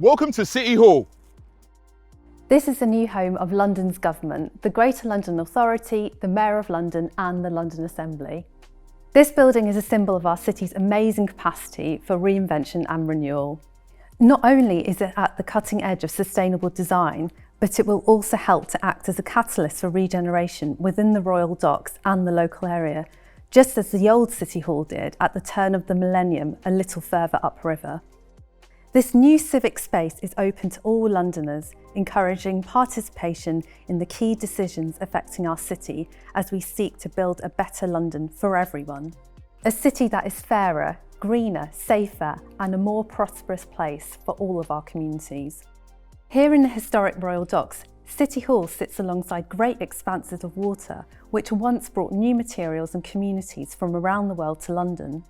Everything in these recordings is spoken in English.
Welcome to City Hall. This is the new home of London's government, the Greater London Authority, the Mayor of London and the London Assembly. This building is a symbol of our city's amazing capacity for reinvention and renewal. Not only is it at the cutting edge of sustainable design, but it will also help to act as a catalyst for regeneration within the Royal Docks and the local area, just as the old City Hall did at the turn of the millennium a little further upriver. This new civic space is open to all Londoners, encouraging participation in the key decisions affecting our city as we seek to build a better London for everyone. A city that is fairer, greener, safer and a more prosperous place for all of our communities. Here in the historic Royal Docks, City Hall sits alongside great expanses of water which once brought new materials and communities from around the world to London.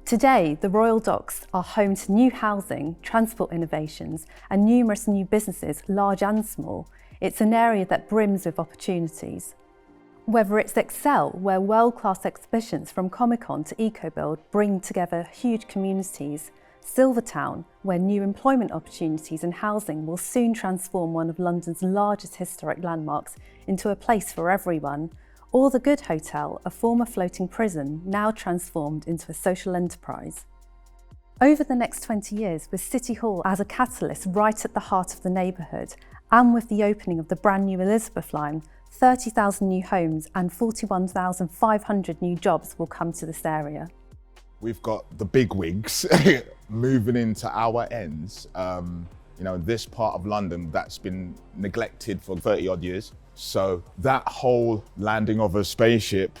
Today, the Royal Docks are home to new housing, transport innovations and numerous new businesses, large and small. It's an area that brims with opportunities. Whether it's Excel, where world-class exhibitions from Comic-Con to EcoBuild bring together huge communities, Silvertown, where new employment opportunities and housing will soon transform one of London's largest historic landmarks into a place for everyone, or the Good Hotel, a former floating prison now transformed into a social enterprise. Over the next 20 years, with City Hall as a catalyst right at the heart of the neighbourhood, and with the opening of the brand new Elizabeth line, 30,000 new homes and 41,500 new jobs will come to this area. We've got the big wigs moving into our ends. This part of London that's been neglected for 30 odd years. So that whole landing of a spaceship,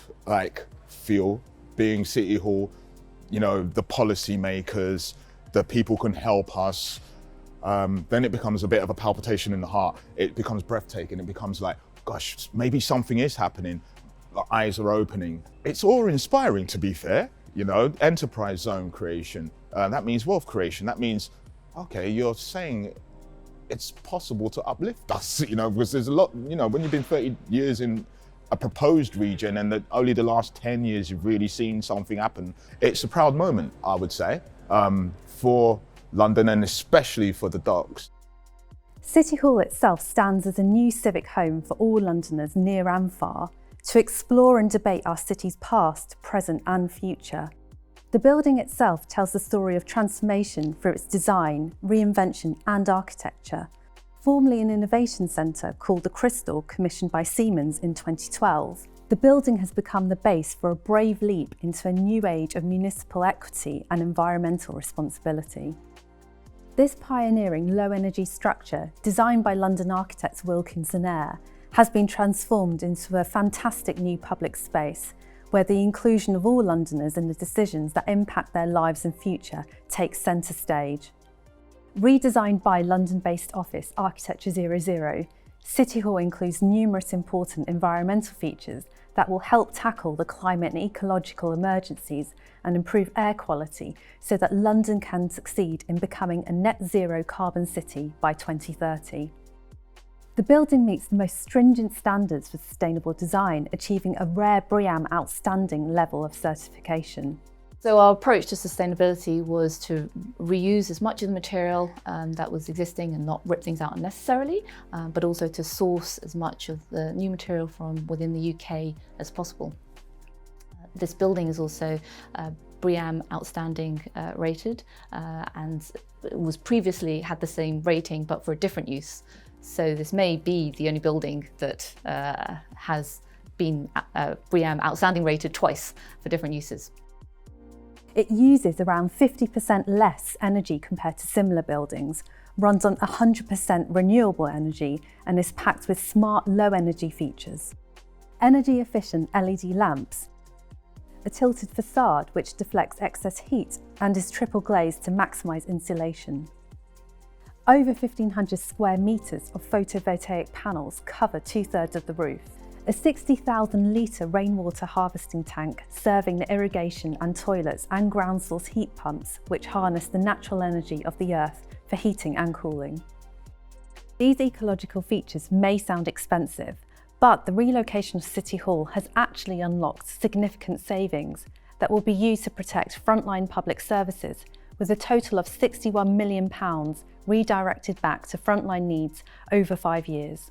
feel, being City Hall, the policy makers, the people can help us, then it becomes a bit of a palpitation in the heart. It becomes breathtaking. It becomes like, gosh, maybe something is happening. The eyes are opening. It's awe-inspiring, to be fair. Enterprise zone creation. That means wealth creation. That means, okay, you're saying it's possible to uplift us, because there's a lot, when you've been 30 years in a proposed region and only the last 10 years you've really seen something happen. It's a proud moment, I would say, for London and especially for the Docks. City Hall itself stands as a new civic home for all Londoners near and far to explore and debate our city's past, present and future. The building itself tells the story of transformation through its design, reinvention and architecture. Formerly an innovation centre called the Crystal, commissioned by Siemens in 2012, the building has become the base for a brave leap into a new age of municipal equity and environmental responsibility. This pioneering low-energy structure, designed by London architects WilkinsonEyre, has been transformed into a fantastic new public space where the inclusion of all Londoners in the decisions that impact their lives and future takes centre stage. Redesigned by London-based office Architecture 00, City Hall includes numerous important environmental features that will help tackle the climate and ecological emergencies and improve air quality so that London can succeed in becoming a net zero carbon city by 2030. The building meets the most stringent standards for sustainable design, achieving a rare BREEAM outstanding level of certification. So our approach to sustainability was to reuse as much of the material that was existing and not rip things out unnecessarily, but also to source as much of the new material from within the UK as possible. This building is also BREEAM outstanding rated and was previously had the same rating but for a different use. So this may be the only building that has been BREEAM outstanding rated twice for different uses. It uses around 50% less energy compared to similar buildings, runs on 100% renewable energy and is packed with smart low-energy features. Energy efficient LED lamps, a tilted facade which deflects excess heat and is triple glazed to maximise insulation. Over 1,500 square metres of photovoltaic panels cover 2/3 of the roof. A 60,000 litre rainwater harvesting tank serving the irrigation and toilets and ground source heat pumps which harness the natural energy of the earth for heating and cooling. These ecological features may sound expensive, but the relocation of City Hall has actually unlocked significant savings that will be used to protect frontline public services, with a total of £61 million redirected back to frontline needs over 5 years.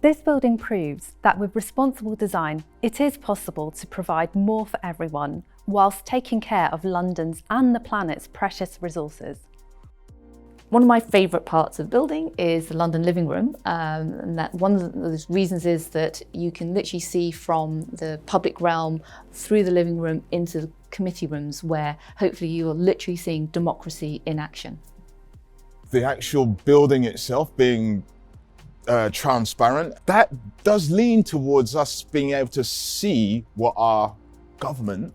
This building proves that with responsible design, it is possible to provide more for everyone whilst taking care of London's and the planet's precious resources. One of my favourite parts of the building is the London living room, and that one of the reasons is that you can literally see from the public realm through the living room into the committee rooms, where hopefully you are literally seeing democracy in action. The actual building itself being transparent, that does lean towards us being able to see what our government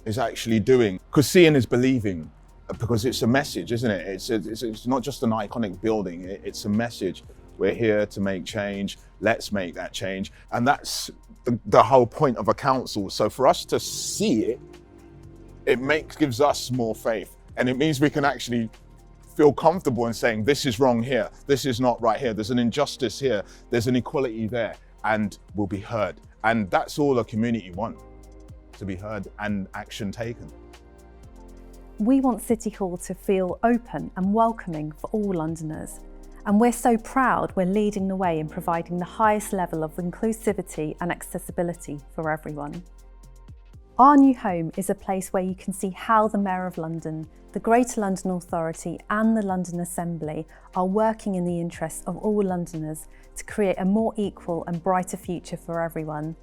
is actually doing, because seeing is believing. Because it's a message, isn't it? It's not just an iconic building, it's a message. We're here to make change, let's make that change. And that's the whole point of a council. So for us to see it, gives us more faith. And it means we can actually feel comfortable in saying, this is wrong here, this is not right here, there's an injustice here, there's an equality there, and we'll be heard. And that's all a community wants, to be heard and action taken. We want City Hall to feel open and welcoming for all Londoners. And we're so proud we're leading the way in providing the highest level of inclusivity and accessibility for everyone. Our new home is a place where you can see how the Mayor of London, the Greater London Authority and the London Assembly are working in the interests of all Londoners to create a more equal and brighter future for everyone.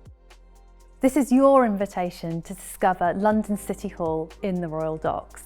This is your invitation to discover London City Hall in the Royal Docks.